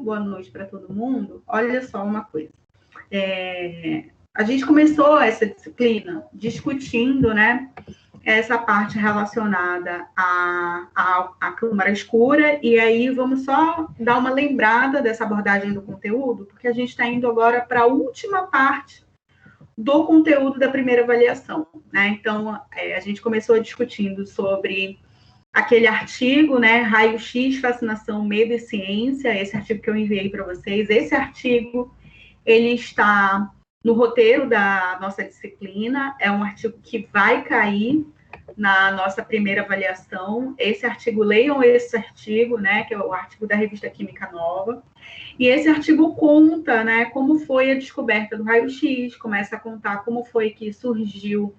boa noite para todo mundo. Olha só uma coisa. A gente começou essa disciplina discutindo, né, essa parte relacionada à câmara escura, e aí vamos só dar uma lembrada dessa abordagem do conteúdo, porque a gente está indo agora para a última parte do conteúdo da primeira avaliação, né? Então, a gente começou discutindo sobre aquele artigo, né, Raio-X, Fascinação, Medo e Ciência, esse artigo que eu enviei para vocês. Esse artigo, ele está no roteiro da nossa disciplina, é um artigo que vai cair na nossa primeira avaliação. Esse artigo, leiam esse artigo, né, que é o artigo da Revista Química Nova, e esse artigo conta, né, como foi a descoberta do raio-x, começa a contar como foi que surgiu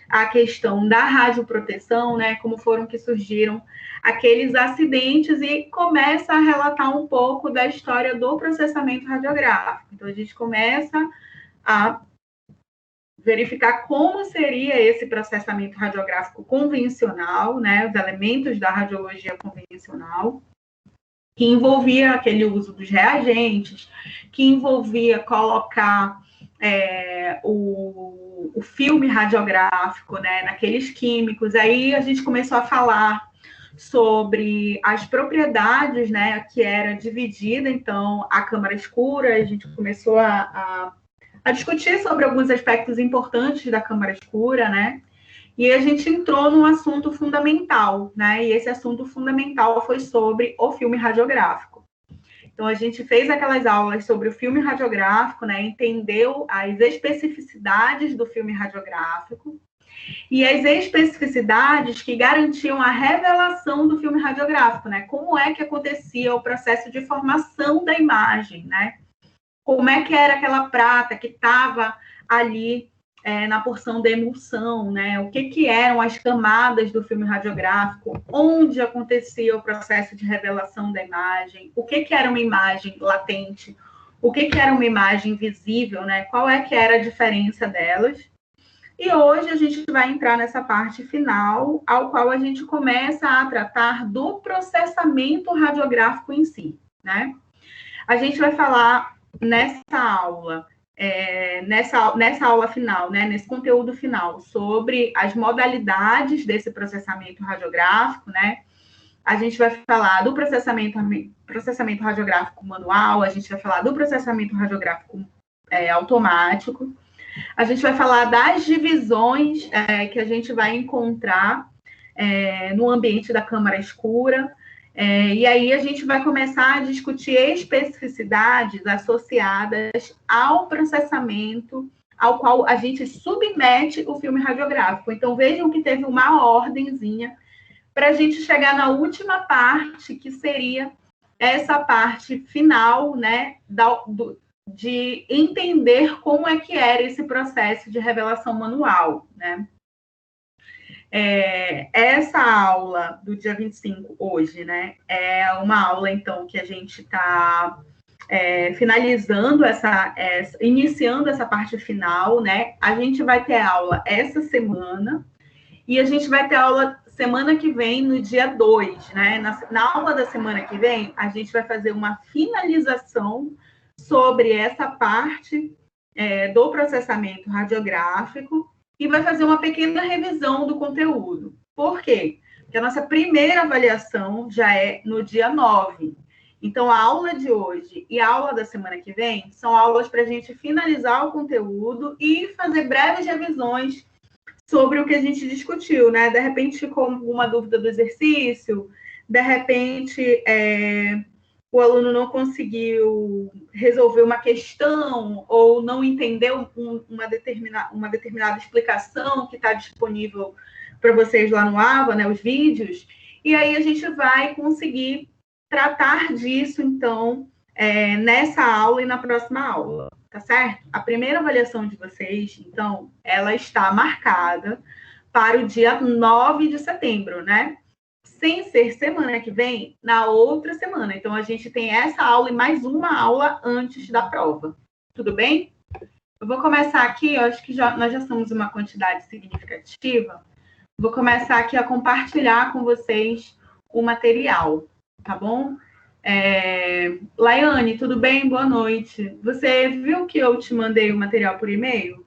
a questão da radioproteção, né, como foram que surgiram aqueles acidentes, e começa a relatar um pouco da história do processamento radiográfico. Então, a gente começa a verificar como seria esse processamento radiográfico convencional, né, os elementos da radiologia convencional, que envolvia aquele uso dos reagentes, que envolvia colocar o filme radiográfico, né, naqueles químicos. Aí a gente começou a falar sobre as propriedades, né, que era dividida, então, a câmara escura. A gente começou a discutir sobre alguns aspectos importantes da câmara escura, né, e a gente entrou num assunto fundamental, né, e esse assunto fundamental foi sobre o filme radiográfico. Então, a gente fez aquelas aulas sobre o filme radiográfico, né, entendeu as especificidades do filme radiográfico e as especificidades que garantiam a revelação do filme radiográfico, né, como é que acontecia o processo de formação da imagem, né, como é que era aquela prata que estava ali na porção da emulsão, né? O que eram as camadas do filme radiográfico, onde acontecia o processo de revelação da imagem, o que era uma imagem latente, o que era uma imagem visível, né? Qual é que era a diferença delas. E hoje a gente vai entrar nessa parte final, ao qual a gente começa a tratar do processamento radiográfico em si, né? A gente vai falar nessa aula, nessa aula final, né, nesse conteúdo final, sobre as modalidades desse processamento radiográfico, né? A gente vai falar do processamento radiográfico manual, a gente vai falar do processamento radiográfico automático, a gente vai falar das divisões que a gente vai encontrar no ambiente da câmara escura. E aí a gente vai começar a discutir especificidades associadas ao processamento ao qual a gente submete o filme radiográfico. Então, vejam que teve uma ordenzinha para a gente chegar na última parte, que seria essa parte final, né, de entender como é que era esse processo de revelação manual, né? Essa aula do dia 25, hoje, né, é uma aula, então, que a gente está finalizando iniciando essa parte final, né? A gente vai ter aula essa semana, e a gente vai ter aula semana que vem, no dia 2, né? Na aula da semana que vem, a gente vai fazer uma finalização sobre essa parte do processamento radiográfico, e vai fazer uma pequena revisão do conteúdo. Por quê? Porque a nossa primeira avaliação já é no dia 9. Então, a aula de hoje e a aula da semana que vem são aulas para a gente finalizar o conteúdo e fazer breves revisões sobre o que a gente discutiu, né? De repente ficou alguma dúvida do exercício, de repente o aluno não conseguiu resolver uma questão ou não entendeu uma determinada explicação que está disponível para vocês lá no AVA, né, os vídeos, e aí a gente vai conseguir tratar disso, então, nessa aula e na próxima aula, tá certo? A primeira avaliação de vocês, então, ela está marcada para o dia 9 de setembro, né? Sem ser semana que vem, na outra semana. Então, a gente tem essa aula e mais uma aula antes da prova. Tudo bem? Eu vou começar aqui, eu acho que nós já somos uma quantidade significativa. Vou começar aqui a compartilhar com vocês o material, tá bom? Laiane, tudo bem? Boa noite. Você viu que eu te mandei o material por e-mail?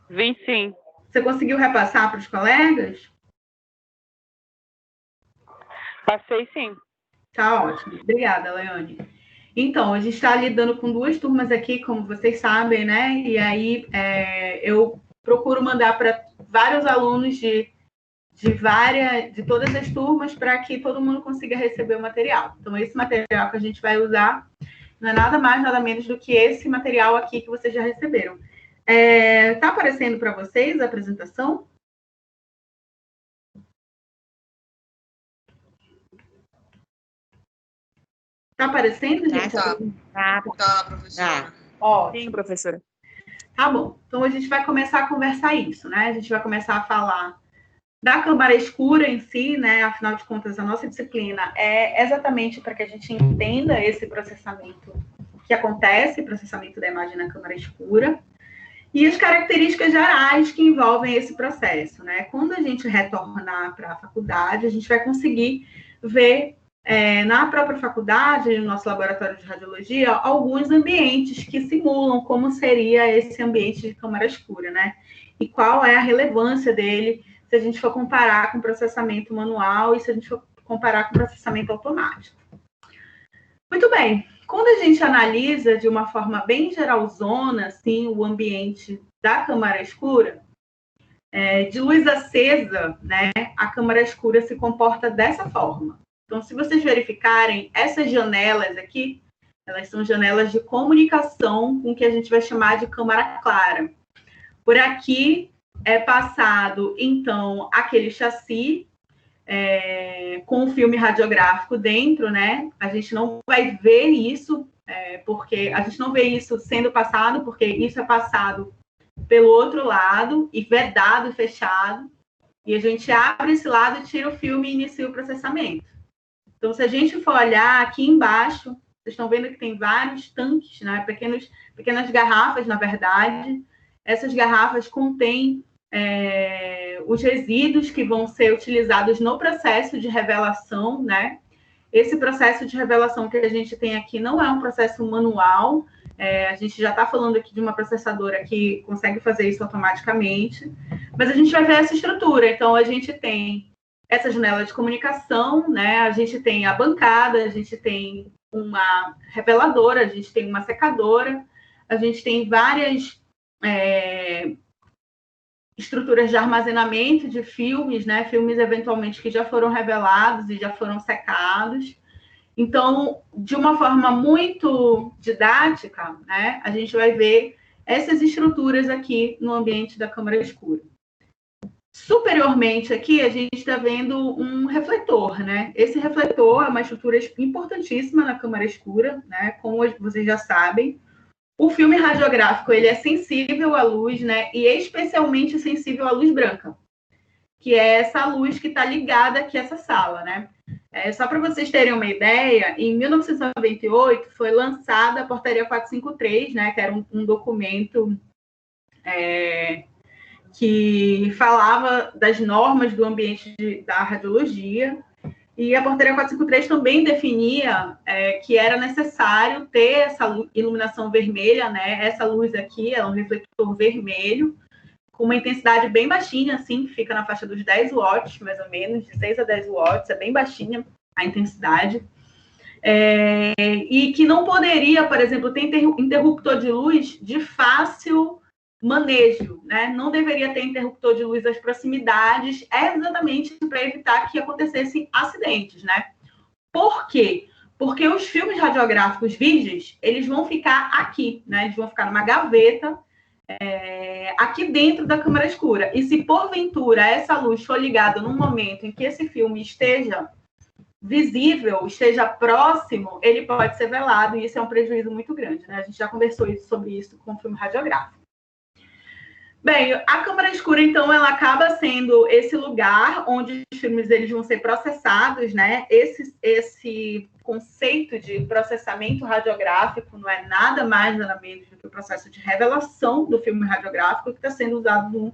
Vim sim. Você conseguiu repassar para os colegas? Passei sim. Tá ótimo. Obrigada, Laiane. Então, a gente está lidando com 2 turmas aqui, como vocês sabem, né? E aí eu procuro mandar para vários alunos de todas as turmas para que todo mundo consiga receber o material. Então, esse material que a gente vai usar não é nada mais, nada menos do que esse material aqui que vocês já receberam. Tá aparecendo para vocês a apresentação? Tá aparecendo, gente? Tá, professora. Ótimo. Sim, professora. Tá bom. Então, a gente vai começar a conversar isso, né? A gente vai começar a falar da câmara escura em si, né? Afinal de contas, a nossa disciplina é exatamente para que a gente entenda esse processamento que acontece, processamento da imagem na câmara escura, e as características gerais que envolvem esse processo, né? Quando a gente retornar para a faculdade, a gente vai conseguir ver na própria faculdade, no nosso laboratório de radiologia, alguns ambientes que simulam como seria esse ambiente de câmara escura, né? E qual é a relevância dele se a gente for comparar com processamento manual e se a gente for comparar com processamento automático. Muito bem. Quando a gente analisa de uma forma bem geralzona, assim, o ambiente da câmara escura, de luz acesa, né, a câmara escura se comporta dessa forma. Então, se vocês verificarem, essas janelas aqui, elas são janelas de comunicação com o que a gente vai chamar de câmara clara. Por aqui é passado, então, aquele chassi com o filme radiográfico dentro, né? A gente não vai ver isso, porque a gente não vê isso sendo passado, porque isso é passado pelo outro lado e vedado e fechado. E a gente abre esse lado, tira o filme e inicia o processamento. Então, se a gente for olhar aqui embaixo, vocês estão vendo que tem vários tanques, né? Pequenas garrafas, na verdade. Essas garrafas contêm os resíduos que vão ser utilizados no processo de revelação, né? Esse processo de revelação que a gente tem aqui não é um processo manual, a gente já está falando aqui de uma processadora que consegue fazer isso automaticamente, mas a gente vai ver essa estrutura. Então, a gente tem essa janela de comunicação, né? A gente tem a bancada, a gente tem uma reveladora, a gente tem uma secadora, a gente tem várias estruturas de armazenamento de filmes, né? Filmes eventualmente que já foram revelados e já foram secados. Então, de uma forma muito didática, né? A gente vai ver essas estruturas aqui no ambiente da câmara escura. Superiormente aqui, a gente está vendo um refletor, né? Esse refletor é uma estrutura importantíssima na câmara escura, né? Como vocês já sabem. O filme radiográfico, ele é sensível à luz, né? E especialmente sensível à luz branca, que é essa luz que está ligada aqui a essa sala, né? Só para vocês terem uma ideia, em 1998 foi lançada a Portaria 453, né? Que era um documento que falava das normas do ambiente da radiologia. E a Portaria 453 também definia que era necessário ter essa iluminação vermelha, né? Essa luz aqui é um refletor vermelho, com uma intensidade bem baixinha, assim, que fica na faixa dos 10 watts, mais ou menos, de 6 a 10 watts, é bem baixinha a intensidade. E que não poderia, por exemplo, ter interruptor de luz de fácil manejo, né? Não deveria ter interruptor de luz às proximidades, exatamente para evitar que acontecessem acidentes, né? Por quê? Porque os filmes radiográficos virgens, eles vão ficar aqui, né? Eles vão ficar numa gaveta aqui dentro da câmara escura. E se porventura essa luz for ligada num momento em que esse filme esteja visível, esteja próximo, ele pode ser velado, e isso é um prejuízo muito grande, né? A gente já conversou sobre isso com o filme radiográfico. Bem, a câmara escura, então, ela acaba sendo esse lugar onde os filmes eles vão ser processados, né? Esse conceito de processamento radiográfico não é nada mais, nada menos do que o processo de revelação do filme radiográfico que está sendo usado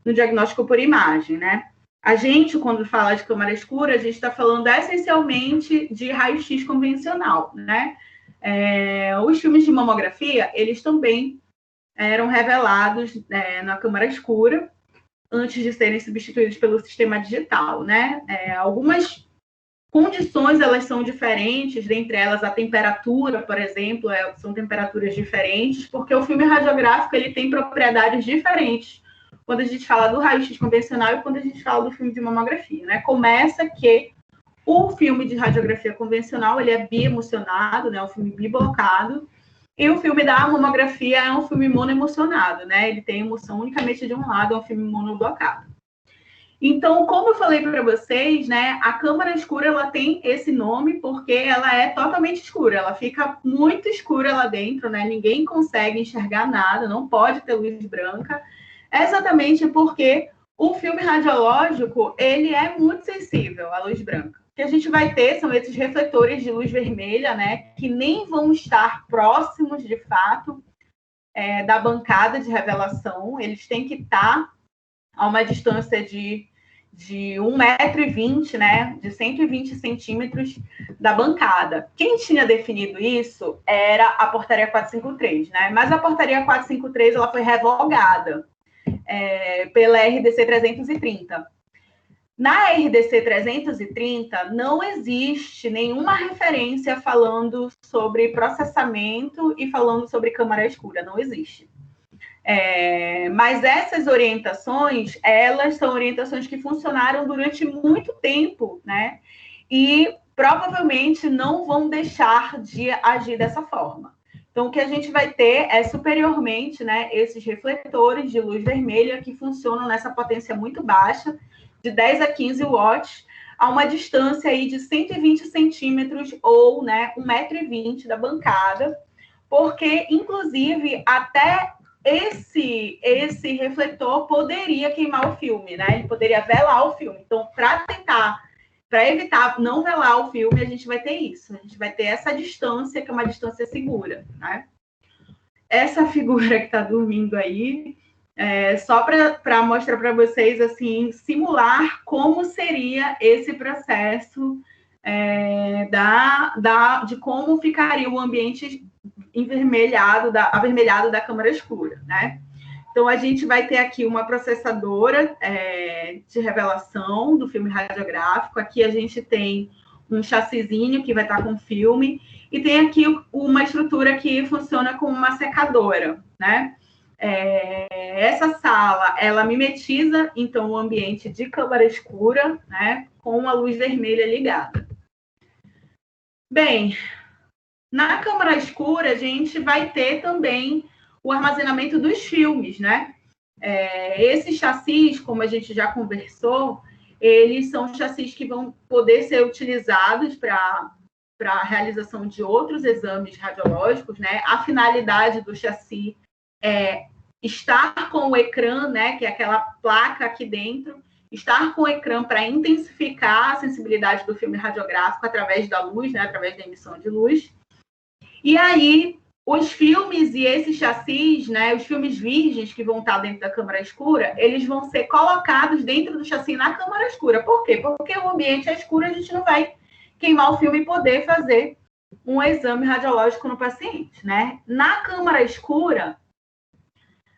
no diagnóstico por imagem, né? A gente, quando fala de câmara escura, a gente está falando essencialmente de raio-x convencional, né? Os filmes de mamografia, eles também eram revelados na câmara escura antes de serem substituídos pelo sistema digital, né? Algumas condições, elas são diferentes, dentre elas a temperatura, por exemplo, são temperaturas diferentes, porque o filme radiográfico, ele tem propriedades diferentes quando a gente fala do raio-x convencional e quando a gente fala do filme de mamografia, né? Começa que o filme de radiografia convencional, ele é biemocionado, né? Um filme biblocado, e o filme da mamografia é um filme monoemocionado, né? Ele tem emoção unicamente de um lado, é um filme monoblocado. Então, como eu falei para vocês, né, a câmara escura, ela tem esse nome porque ela é totalmente escura, ela fica muito escura lá dentro, né? Ninguém consegue enxergar nada, não pode ter luz branca, exatamente porque o filme radiológico, ele é muito sensível à luz branca. O que a gente vai ter são esses refletores de luz vermelha, né, que nem vão estar próximos, de fato, da bancada de revelação, eles têm que estar a uma distância de 1,20 m, né, de 120 centímetros da bancada. Quem tinha definido isso era a portaria 453, né? Mas a portaria 453 ela foi revogada pela RDC 330. Na RDC 330 não existe nenhuma referência falando sobre processamento e falando sobre câmara escura, não existe. Mas essas orientações, elas são orientações que funcionaram durante muito tempo, né? E provavelmente não vão deixar de agir dessa forma. Então, o que a gente vai ter é superiormente, né, esses refletores de luz vermelha que funcionam nessa potência muito baixa, de 10 a 15 watts, a uma distância aí de 120 centímetros ou, né, 1,20 m da bancada, porque, inclusive, até esse refletor poderia queimar o filme, né? Ele poderia velar o filme. Então, para evitar não velar o filme, a gente vai ter isso. A gente vai ter essa distância, que é uma distância segura, né? Essa figura que está dormindo aí, só para mostrar para vocês, assim, simular como seria esse processo de como ficaria o ambiente avermelhado da câmara escura, né? Então, a gente vai ter aqui uma processadora de revelação do filme radiográfico. Aqui a gente tem um chassizinho que vai estar com filme e tem aqui uma estrutura que funciona como uma secadora, né? Essa sala, ela mimetiza, então, o ambiente de câmara escura, né? Com a luz vermelha ligada. Bem, na câmara escura, a gente vai ter também o armazenamento dos filmes, né? Esses chassis, como a gente já conversou, eles são chassis que vão poder ser utilizados para a realização de outros exames radiológicos, né? A finalidade do chassi é estar com o ecrã, né? Que é aquela placa aqui dentro, estar com o ecrã para intensificar a sensibilidade do filme radiográfico através da luz, né? Através da emissão de luz. E aí, os filmes e esses chassis, né, os filmes virgens que vão estar dentro da câmara escura, eles vão ser colocados dentro do chassi na câmara escura. Por quê? Porque o ambiente é escuro, a gente não vai queimar o filme e poder fazer um exame radiológico no paciente, né? Na câmara escura,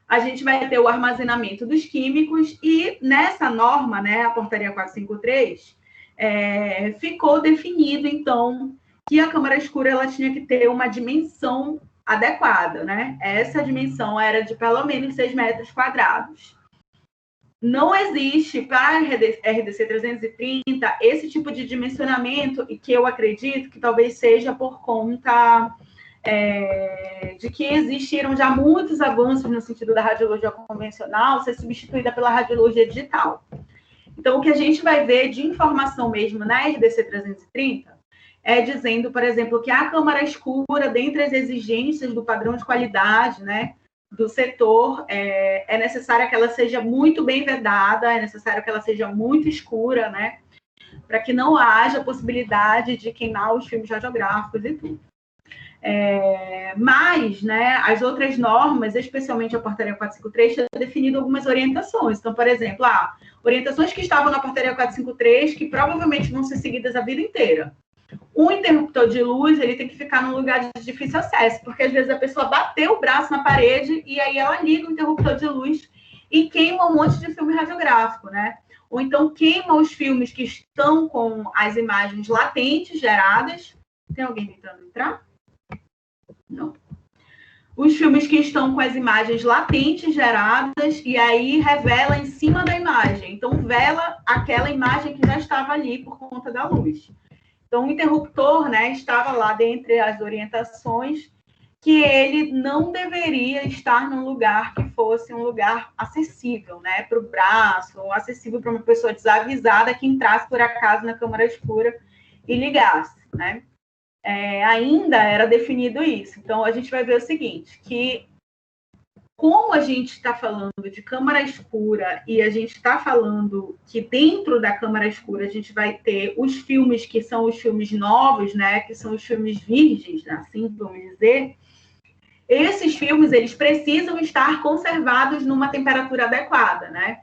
a gente vai ter o armazenamento dos químicos e nessa norma, né, a portaria 453, ficou definido, então, que a câmara escura ela tinha que ter uma dimensão adequada, né? Essa dimensão era de pelo menos 6 metros quadrados. Não existe para a RDC 330 esse tipo de dimensionamento, e que eu acredito que talvez seja por conta de que existiram já muitos avanços no sentido da radiologia convencional ser substituída pela radiologia digital. Então, o que a gente vai ver de informação mesmo na RDC 330 dizendo, por exemplo, que a câmara escura, dentre as exigências do padrão de qualidade, né, do setor, é necessário que ela seja muito bem vedada, é necessário que ela seja muito escura, né, para que não haja possibilidade de queimar os filmes radiográficos e tudo. Mas, né, as outras normas, especialmente a portaria 453, tinha definido algumas orientações. Então, por exemplo, orientações que estavam na portaria 453 que provavelmente vão ser seguidas a vida inteira. Um interruptor de luz, ele tem que ficar num lugar de difícil acesso, porque às vezes a pessoa bateu o braço na parede e aí ela liga o interruptor de luz e queima um monte de filme radiográfico, né? Ou então queima os filmes que estão com as imagens latentes geradas. Tem alguém tentando entrar? Não. Os filmes que estão com as imagens latentes geradas e aí revela em cima da imagem. Então, vela aquela imagem que já estava ali por conta da luz. Então, o interruptor, né, estava lá dentre as orientações que ele não deveria estar num lugar que fosse um lugar acessível, né, para o braço, ou acessível para uma pessoa desavisada que entrasse por acaso na câmara escura e ligasse, né? Ainda era definido isso. Então, a gente vai ver o seguinte, que como a gente está falando de câmara escura e a gente está falando que dentro da câmara escura a gente vai ter os filmes que são os filmes novos, né, que são os filmes virgens, né, assim vamos dizer, esses filmes eles precisam estar conservados numa temperatura adequada, né?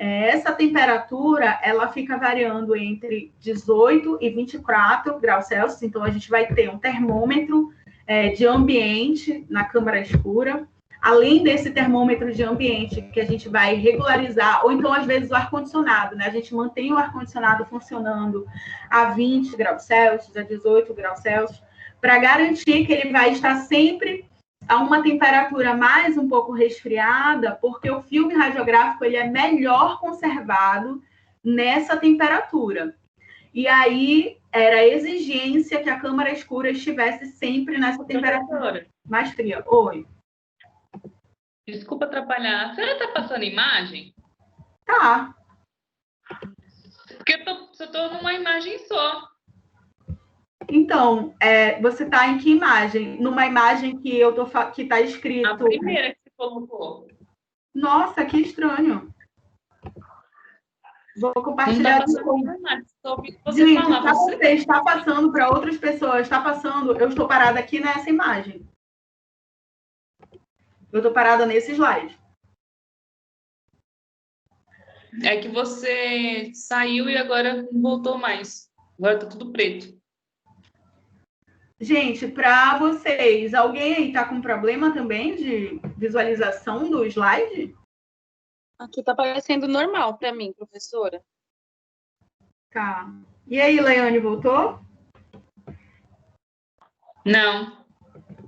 Essa temperatura, ela fica variando entre 18 e 24 graus Celsius, então a gente vai ter um termômetro de ambiente na câmara escura, além desse termômetro de ambiente que a gente vai regularizar, ou então às vezes o ar-condicionado, né? A gente mantém o ar-condicionado funcionando a 20 graus Celsius, a 18 graus Celsius, para garantir que ele vai estar sempre a uma temperatura mais um pouco resfriada, porque o filme radiográfico ele é melhor conservado nessa temperatura. E aí era a exigência que a câmara escura estivesse sempre nessa temperatura mais fria. Oi. Desculpa atrapalhar. A senhora está passando imagem? Tá. Porque eu estou numa imagem só. Então, você está em que imagem? Numa imagem que que está escrito... A primeira que você colocou. Nossa, que estranho. Vou compartilhar. Não está passando imagem. Estou ouvindo você Gente, falar. você está passando para outras pessoas. Está passando. Eu estou parada aqui nessa imagem. Eu estou parada nesse slide. É que você saiu e agora não voltou mais. Agora está tudo preto. Gente, para vocês, alguém aí está com problema também de visualização do slide? Aqui está parecendo normal para mim, professora. Tá. E aí, Laiane, voltou? Não.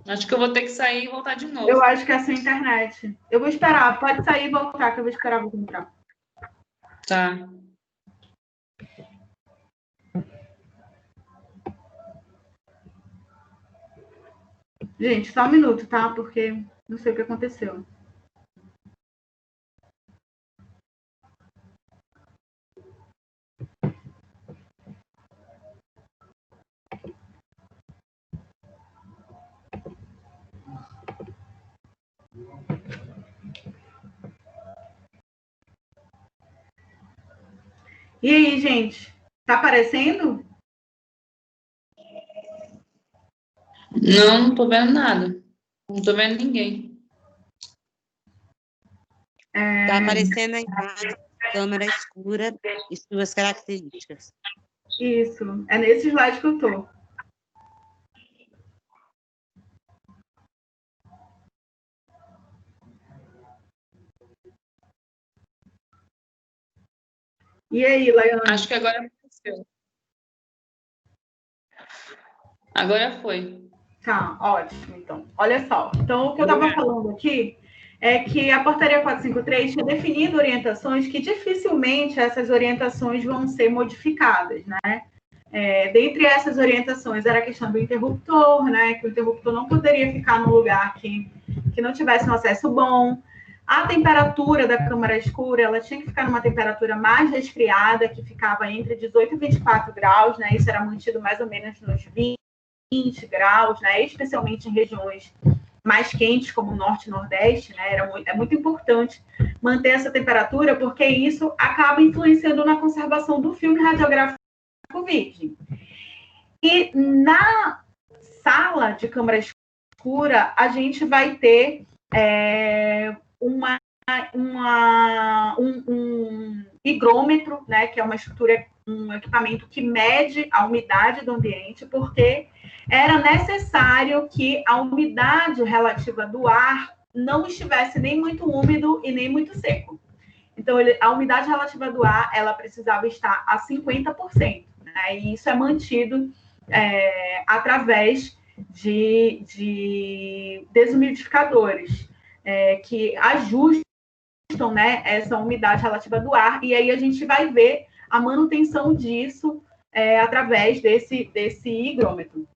Acho que eu vou ter que sair e voltar de novo. Eu acho que é a sua internet. Eu vou esperar. Pode sair e voltar, que eu vou esperar você entrar. Tá. Gente, só um minuto, tá? Porque não sei o que aconteceu. E aí, gente? Tá aparecendo? Não tô vendo nada. Não tô vendo ninguém. Está aparecendo a imagem, câmera escura e suas características. Isso. É nesse slide que eu tô. E aí, Laiane? Acho que agora aconteceu. Agora foi. Tá, ótimo, então. Olha só. Então, o que eu estava falando aqui é que a portaria 453 tinha definido orientações que dificilmente essas orientações vão ser modificadas, né? Dentre essas orientações era a questão do interruptor, né? Que o interruptor não poderia ficar num lugar que não tivesse um acesso bom. A temperatura da câmara escura, ela tinha que ficar numa temperatura mais resfriada, que ficava entre 18 e 24 graus, né? Isso era mantido mais ou menos nos 20 graus, né? Especialmente em regiões mais quentes, como o Norte e Nordeste, né? É muito importante manter essa temperatura, porque isso acaba influenciando na conservação do filme radiográfico virgem. E sala de câmara escura, a gente vai ter um higrômetro, né, que é uma estrutura, um equipamento que mede a umidade do ambiente, porque era necessário que a umidade relativa do ar não estivesse nem muito úmido e nem muito seco. Então, a umidade relativa do ar, ela precisava estar a 50%, né? E isso é mantido através de desumidificadores, que ajustam, né, essa umidade relativa do ar, e aí a gente vai ver a manutenção disso através desse higrômetro.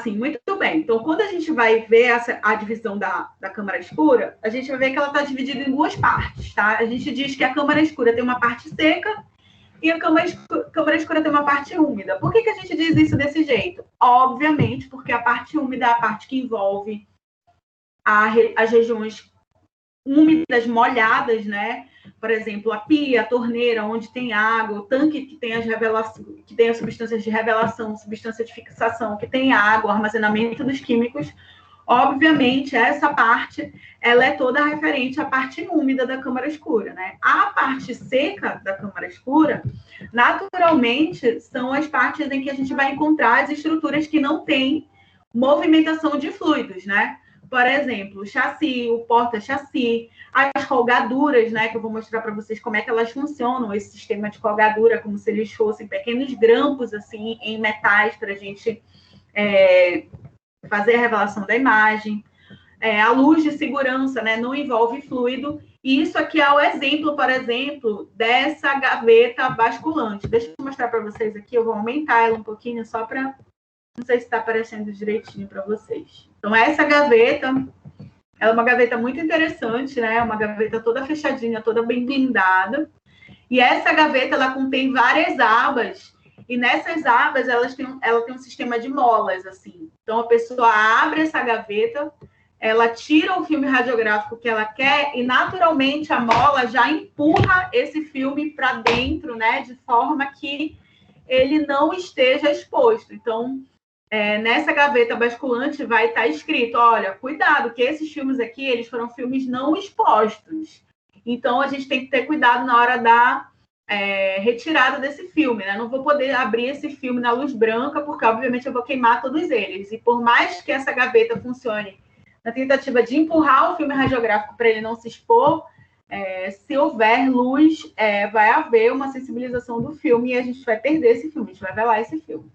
Sim, muito bem. Então, quando a gente vai ver a divisão da câmara escura, a gente vai ver que ela está dividida em duas partes, tá? A gente diz que a câmara escura tem uma parte seca e a câmara escura tem uma parte úmida. Por que a gente diz isso desse jeito? Obviamente, porque a parte úmida é a parte que envolve as regiões úmidas, molhadas, né? Por exemplo, a pia, a torneira, onde tem água, o tanque que tem as substâncias de revelação, substância de fixação, que tem água, armazenamento dos químicos. Obviamente, essa parte, ela é toda referente à parte úmida da câmara escura, né? A parte seca da câmara escura, naturalmente, são as partes em que a gente vai encontrar as estruturas que não têm movimentação de fluidos, né? Por exemplo, o chassi, o porta-chassi, as colgaduras, né, que eu vou mostrar para vocês como é que elas funcionam, esse sistema de colgadura, como se eles fossem pequenos grampos, assim, em metais, para a gente fazer a revelação da imagem. A luz de segurança, né, não envolve fluido. E isso aqui é o exemplo, por exemplo, dessa gaveta basculante. Deixa eu mostrar para vocês aqui, eu vou aumentar ela um pouquinho, só para... Não sei se está aparecendo direitinho para vocês. Então, essa gaveta, ela é uma gaveta muito interessante, né? Uma gaveta toda fechadinha, toda bem blindada. E essa gaveta, ela contém várias abas. E nessas abas, ela tem um sistema de molas, assim. Então, a pessoa abre essa gaveta, ela tira o filme radiográfico que ela quer e, naturalmente, a mola já empurra esse filme para dentro, né? De forma que ele não esteja exposto. Então, nessa gaveta basculante vai estar escrito, olha, cuidado, que esses filmes aqui, eles foram filmes não expostos. Então, a gente tem que ter cuidado na hora da retirada desse filme, né? Não vou poder abrir esse filme na luz branca, porque, obviamente, eu vou queimar todos eles. E por mais que essa gaveta funcione na tentativa de empurrar o filme radiográfico para ele não se expor, se houver luz, vai haver uma sensibilização do filme e a gente vai perder esse filme, a gente vai velar esse filme.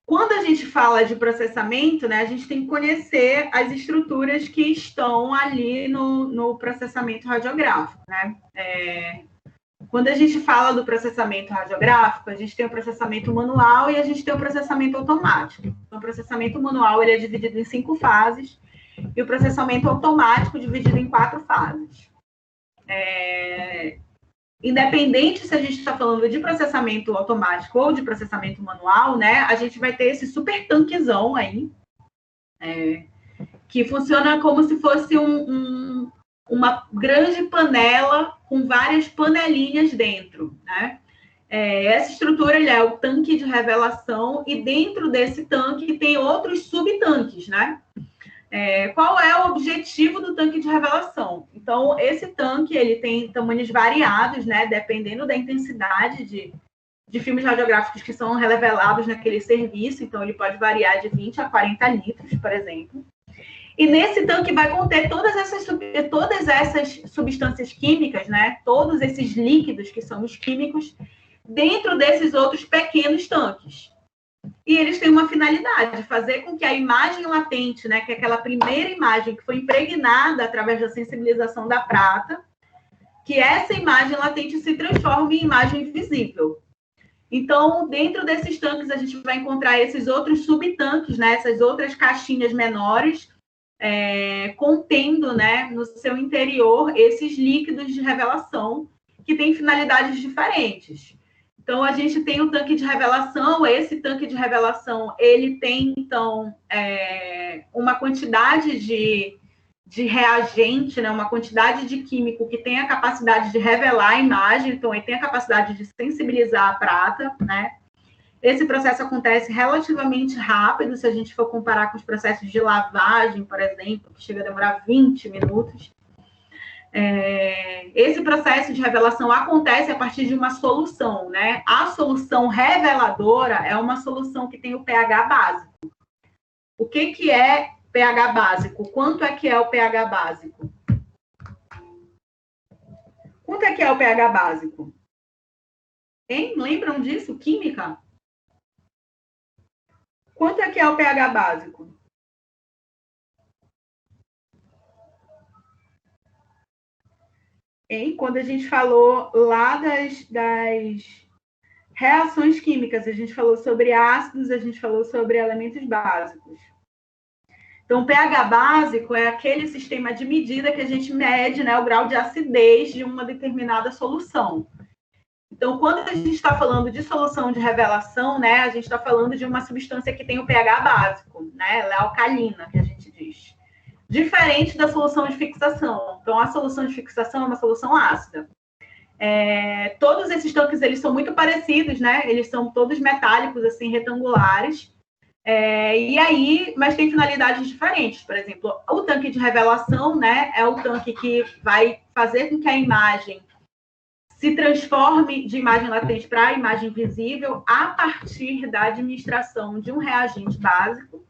Quando a gente fala de processamento, né, a gente tem que conhecer as estruturas que estão ali no processamento radiográfico, né? Quando a gente fala do processamento radiográfico, a gente tem o processamento manual e a gente tem o processamento automático. Então, o processamento manual ele é dividido em 5 fases e o processamento automático dividido em 4 fases. Independente se a gente está falando de processamento automático ou de processamento manual, né, a gente vai ter esse super tanquezão aí, que funciona como se fosse uma grande panela com várias panelinhas dentro, né? Essa estrutura ele é o tanque de revelação e dentro desse tanque tem outros subtanques, né? Qual é o objetivo do tanque de revelação? Então, esse tanque ele tem tamanhos variados, né? Dependendo da intensidade de filmes radiográficos que são revelados naquele serviço. Então, ele pode variar de 20 a 40 litros, por exemplo. E nesse tanque vai conter todas essas substâncias químicas, né? Todos esses líquidos que são os químicos dentro desses outros pequenos tanques. E eles têm uma finalidade, fazer com que a imagem latente, né, que é aquela primeira imagem que foi impregnada através da sensibilização da prata, que essa imagem latente se transforme em imagem visível. Então, dentro desses tanques, a gente vai encontrar esses outros subtanques, né, essas outras caixinhas menores, contendo, né, no seu interior esses líquidos de revelação que têm finalidades diferentes. Então, a gente tem o tanque de revelação. Esse tanque de revelação, ele tem, então, uma quantidade de reagente, né? Uma quantidade de químico que tem a capacidade de revelar a imagem, então, ele tem a capacidade de sensibilizar a prata, né? Esse processo acontece relativamente rápido, se a gente for comparar com os processos de lavagem, por exemplo, que chega a demorar 20 minutos. Esse processo de revelação acontece a partir de uma solução, né? A solução reveladora é uma solução que tem o pH básico. O que é pH básico? Quanto é que é o pH básico? Quanto é que é o pH básico? Hein? Lembram disso? Química? Quanto é que é o pH básico? Hein? Quando a gente falou lá das reações químicas, a gente falou sobre ácidos, a gente falou sobre elementos básicos. Então, o pH básico é aquele sistema de medida que a gente mede, né, o grau de acidez de uma determinada solução. Então, quando a gente está falando de solução de revelação, né, a gente está falando de uma substância que tem o pH básico, né, ela é alcalina, que a gente diz. Diferente da solução de fixação. Então, a solução de fixação é uma solução ácida. Todos esses tanques, eles são muito parecidos, né, eles são todos metálicos, assim, retangulares. Mas tem finalidades diferentes. Por exemplo, o tanque de revelação, né, é o tanque que vai fazer com que a imagem se transforme de imagem latente para imagem visível a partir da administração de um reagente básico.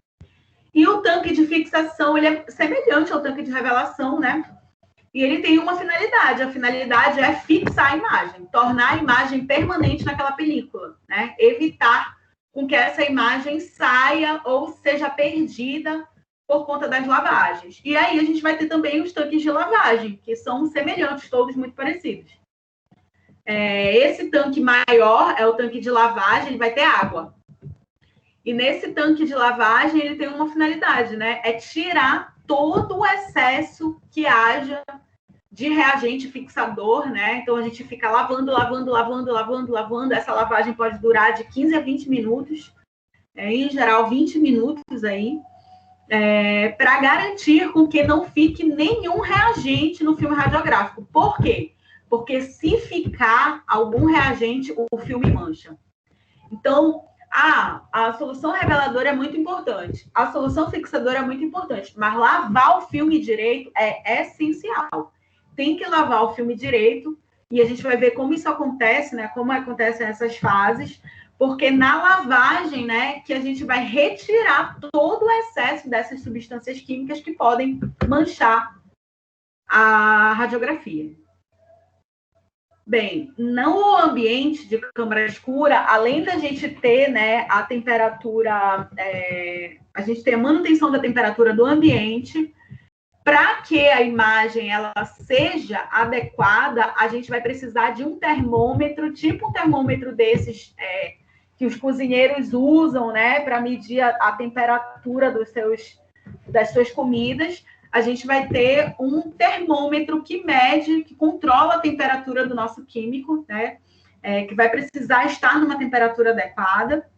E o tanque de fixação, ele é semelhante ao tanque de revelação, né? E ele tem uma finalidade. A finalidade é fixar a imagem, tornar a imagem permanente naquela película, né? Evitar com que essa imagem saia ou seja perdida por conta das lavagens. E aí a gente vai ter também os tanques de lavagem, que são semelhantes, todos muito parecidos. Esse tanque maior é o tanque de lavagem, ele vai ter água. E nesse tanque de lavagem, ele tem uma finalidade, né? É tirar todo o excesso que haja de reagente fixador, né? Então, a gente fica lavando. Essa lavagem pode durar de 15 a 20 minutos. Em geral, 20 minutos aí. Para garantir com que não fique nenhum reagente no filme radiográfico. Por quê? Porque se ficar algum reagente, o filme mancha. Então, a solução reveladora é muito importante. A solução fixadora é muito importante. Mas lavar o filme direito é essencial. Tem que lavar o filme direito. E a gente vai ver como isso acontece, né? Como acontecem essas fases. Porque na lavagem, né, que a gente vai retirar todo o excesso dessas substâncias químicas que podem manchar a radiografia. Bem, no ambiente de câmara escura, além da gente ter, né, a temperatura, a gente tem a manutenção da temperatura do ambiente, para que a imagem ela seja adequada, a gente vai precisar de um termômetro, tipo um termômetro desses que os cozinheiros usam, né, para medir a temperatura das suas comidas. A gente vai ter um termômetro que mede, que controla a temperatura do nosso químico, né? Que vai precisar estar numa temperatura adequada.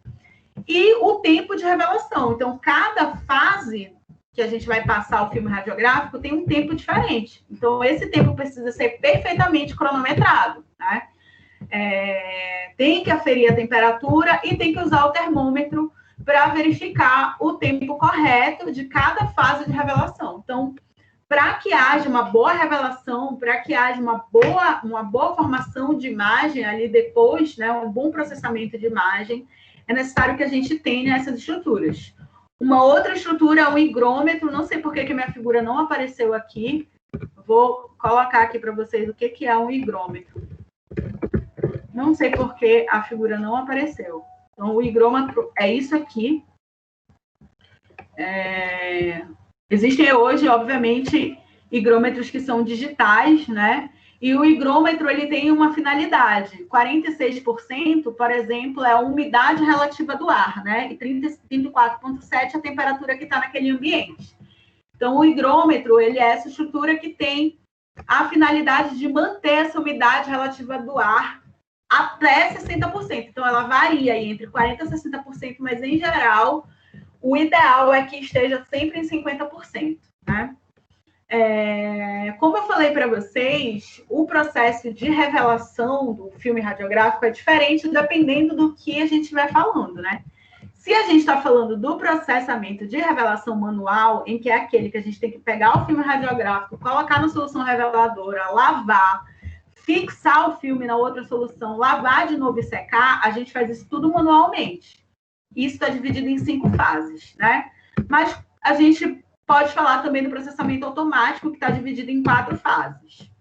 E o tempo de revelação. Então, cada fase que a gente vai passar o filme radiográfico tem um tempo diferente. Então, esse tempo precisa ser perfeitamente cronometrado, né? Tem que aferir a temperatura e tem que usar o termômetro para verificar o tempo correto de cada fase de revelação. Então, para que haja uma boa revelação, para que haja uma boa formação de imagem ali depois, né, um bom processamento de imagem, é necessário que a gente tenha essas estruturas. Uma outra estrutura é o higrômetro. Não sei por que minha figura não apareceu aqui. Vou colocar aqui para vocês o que é um higrômetro. Não sei por que a figura não apareceu. Então, o higrômetro é isso aqui. Existem hoje, obviamente, higrômetros que são digitais, né? E o higrômetro, ele tem uma finalidade. 46%, por exemplo, é a umidade relativa do ar, né? E 34,7% é a temperatura que está naquele ambiente. Então, o higrômetro, ele é essa estrutura que tem a finalidade de manter essa umidade relativa do ar até 60%. Então, ela varia entre 40% e 60%, mas, em geral, o ideal é que esteja sempre em 50%, né? Como eu falei para vocês, o processo de revelação do filme radiográfico é diferente dependendo do que a gente estiver falando, né? Se a gente está falando do processamento de revelação manual, em que é aquele que a gente tem que pegar o filme radiográfico, colocar na solução reveladora, lavar, fixar o filme na outra solução, lavar de novo e secar, a gente faz isso tudo manualmente. Isso está dividido em 5 fases, né? Mas a gente pode falar também do processamento automático, que está dividido em 4 fases.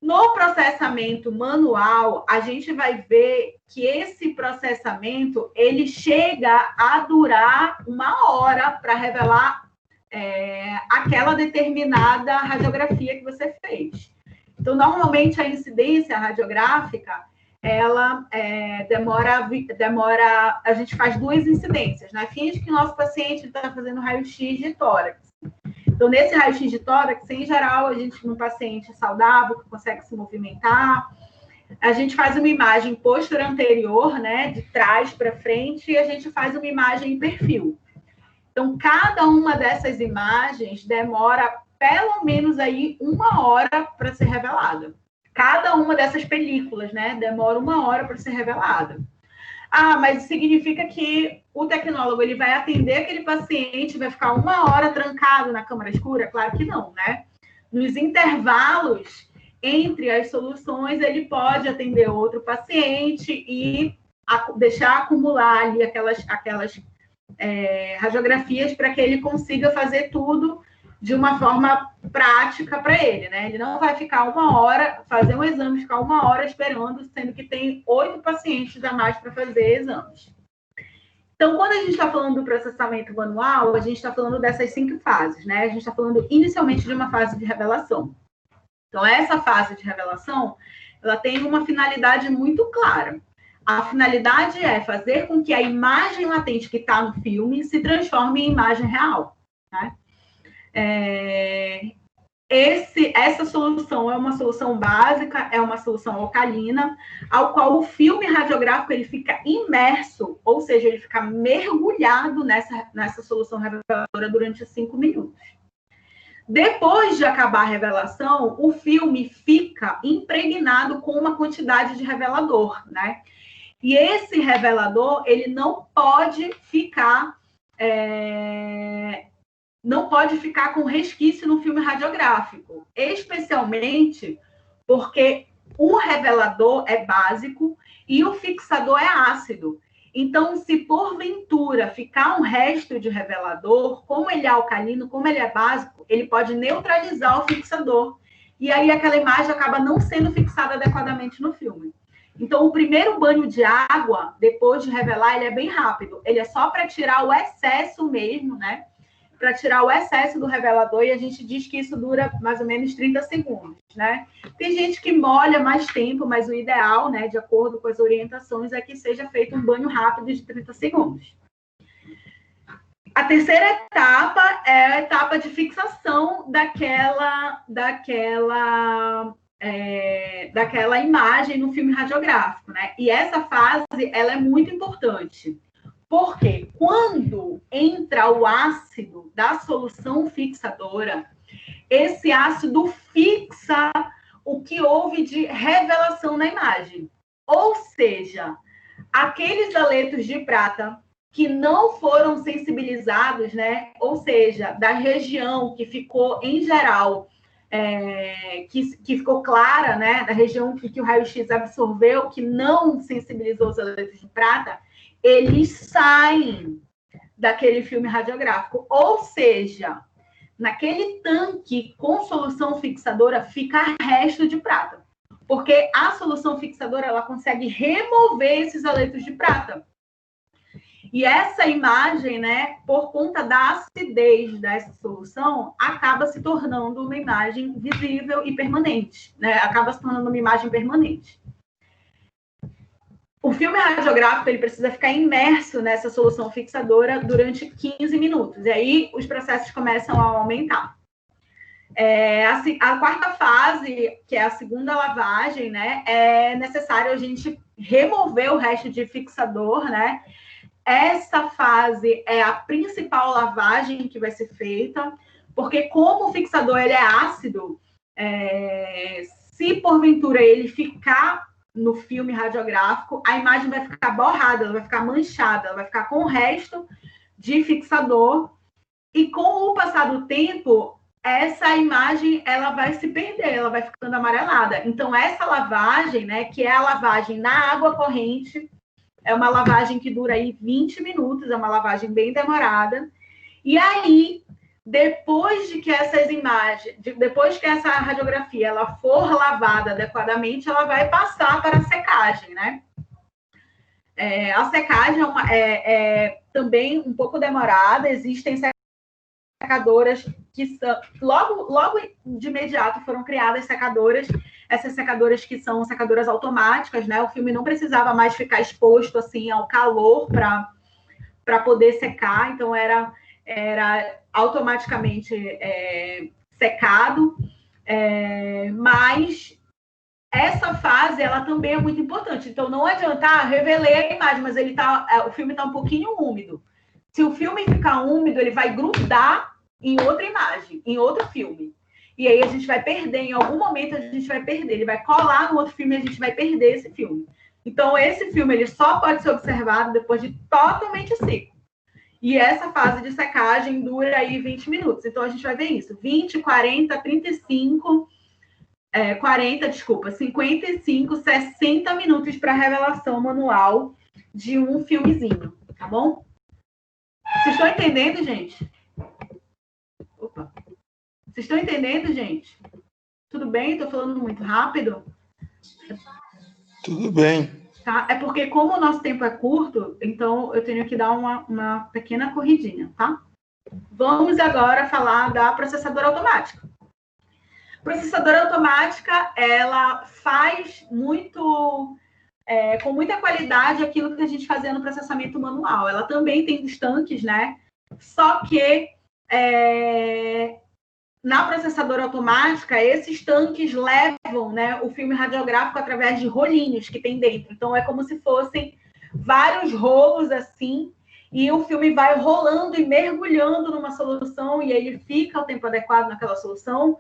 No processamento manual, a gente vai ver que esse processamento ele chega a durar 1 hora para revelar aquela determinada radiografia que você fez. Então, normalmente, a incidência radiográfica, ela demora, a gente faz 2 incidências, né? Finge que o nosso paciente está fazendo raio-x de tórax. Então, nesse raio-x de tórax, em geral, a gente, num paciente saudável, que consegue se movimentar, a gente faz uma imagem postura anterior, né, de trás para frente, e a gente faz uma imagem em perfil. Então, cada uma dessas imagens demora pelo menos aí 1 hora para ser revelada. Cada uma dessas películas, né, demora 1 hora para ser revelada. Ah, mas significa que o tecnólogo ele vai atender aquele paciente, vai ficar 1 hora trancado na câmara escura? Claro que não, né? Nos intervalos entre as soluções, ele pode atender outro paciente e deixar acumular ali aquelas radiografias para que ele consiga fazer tudo de uma forma prática para ele, né? Ele não vai ficar 1 hora, fazer um exame, ficar 1 hora esperando, sendo que tem 8 pacientes a mais para fazer exames. Então, quando a gente está falando do processamento manual, a gente está falando dessas 5 fases, né? A gente está falando inicialmente de uma fase de revelação. Então, essa fase de revelação, ela tem uma finalidade muito clara. A finalidade é fazer com que a imagem latente que está no filme se transforme em imagem real, né? Essa solução é uma solução básica, é uma solução alcalina, ao qual o filme radiográfico ele fica imerso, ou seja, ele fica mergulhado nessa solução reveladora durante 5 minutos. Depois de acabar a revelação, o filme fica impregnado com uma quantidade de revelador, né? E esse revelador, ele não pode ficar com resquício no filme radiográfico, especialmente porque o revelador é básico e o fixador é ácido. Então, se porventura ficar um resto de revelador, como ele é alcalino, como ele é básico, ele pode neutralizar o fixador. E aí aquela imagem acaba não sendo fixada adequadamente no filme. Então, o primeiro banho de água, depois de revelar, ele é bem rápido. Ele é só para tirar o excesso mesmo, né? Para tirar o excesso do revelador, e a gente diz que isso dura mais ou menos 30 segundos, né? Tem gente que molha mais tempo, mas o ideal, né, de acordo com as orientações, é que seja feito um banho rápido de 30 segundos. A terceira etapa é a etapa de fixação daquela imagem no filme radiográfico, né? E essa fase, ela é muito importante. Porque quando entra o ácido da solução fixadora, esse ácido fixa o que houve de revelação na imagem. Ou seja, aqueles aletos de prata que não foram sensibilizados, né? Ou seja, da região que ficou, em geral, que ficou clara, né? Da região que o raio-x absorveu, que não sensibilizou os aletos de prata, eles saem daquele filme radiográfico. Ou seja, naquele tanque com solução fixadora fica resto de prata. Porque a solução fixadora ela consegue remover esses aletos de prata. E essa imagem, né, por conta da acidez dessa solução, acaba se tornando uma imagem visível e permanente, né? Acaba se tornando uma imagem permanente. O filme radiográfico ele precisa ficar imerso nessa solução fixadora durante 15 minutos. E aí os processos começam a aumentar. A quarta fase, que é a segunda lavagem, né, é necessário a gente remover o resto de fixador, né? Essa fase é a principal lavagem que vai ser feita. porque como o fixador ele é ácido, se porventura ele ficar no filme radiográfico, a imagem vai ficar borrada, ela vai ficar manchada, ela vai ficar com o resto de fixador, e com o passar do tempo, essa imagem ela vai se perder, ela vai ficando amarelada. Então, essa lavagem, né, que é a lavagem na água corrente, é uma lavagem que dura aí 20 minutos, é uma lavagem bem demorada. E aí, depois de que essas imagens, depois que essa radiografia ela for lavada adequadamente, ela vai passar para a secagem, né? A secagem é também um pouco demorada, existem secadoras que são, logo de imediato foram criadas secadoras, essas secadoras que são secadoras automáticas, né? O filme não precisava mais ficar exposto assim ao calor para poder secar, então era automaticamente secado, mas essa fase ela também é muito importante. Então não adianta revelei a imagem, mas o filme está um pouquinho úmido. Se o filme ficar úmido, ele vai grudar em outra imagem, em outro filme. E aí a gente vai perder, em algum momento a gente vai perder. Ele vai colar no outro filme e a gente vai perder esse filme. Então esse filme ele só pode ser observado depois de totalmente seco. E essa fase de secagem dura aí 20 minutos. Então a gente vai ver isso. 20, 40, 35, 55, 60 minutos para revelação manual de um filmezinho, tá bom? Vocês estão entendendo, gente? Opa. Vocês estão entendendo, gente? Tudo bem? Estou falando muito rápido? Tudo bem. Tá? É porque, como o nosso tempo é curto, então eu tenho que dar uma pequena corridinha, tá? Vamos agora falar da processadora automática. Processadora automática, ela faz muito... com muita qualidade aquilo que a gente fazia no processamento manual. Ela também tem os tanques, né? Só que na processadora automática, esses tanques levam, né, o filme radiográfico através de rolinhos que tem dentro. Então, é como se fossem vários rolos assim, e o filme vai rolando e mergulhando numa solução, e ele fica o tempo adequado naquela solução.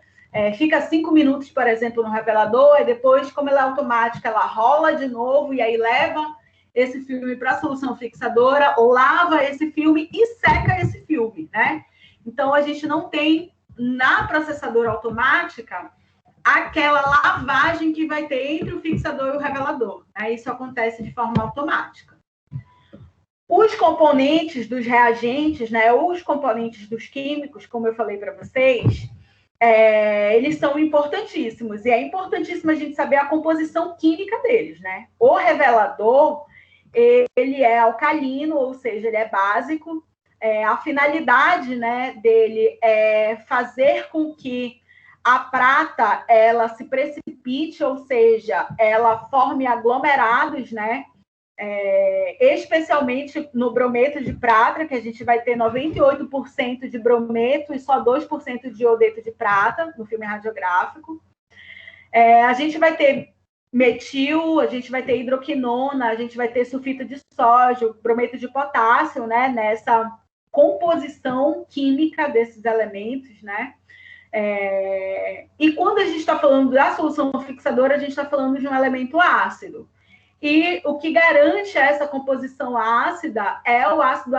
Fica 5 minutos, por exemplo, no revelador, e depois, como ela é automática, ela rola de novo, e aí leva esse filme para a solução fixadora, lava esse filme e seca esse filme, né? Então, a gente não tem, na processadora automática, aquela lavagem que vai ter entre o fixador e o revelador, né? Isso acontece de forma automática. Os componentes dos reagentes, né, ou os componentes dos químicos, como eu falei para vocês, eles são importantíssimos, e é importantíssimo a gente saber a composição química deles, né? O revelador, ele é alcalino, ou seja, ele é básico. A finalidade, né, dele é fazer com que a prata ela se precipite, ou seja, ela forme aglomerados, né? Especialmente no brometo de prata, que a gente vai ter 98% de brometo e só 2% de iodeto de prata no filme radiográfico. A gente vai ter metil, a gente vai ter hidroquinona, a gente vai ter sulfito de sódio, brometo de potássio, né, nessa composição química desses elementos, né? E quando a gente está falando da solução fixadora, a gente está falando de um elemento ácido. E o que garante essa composição ácida é o ácido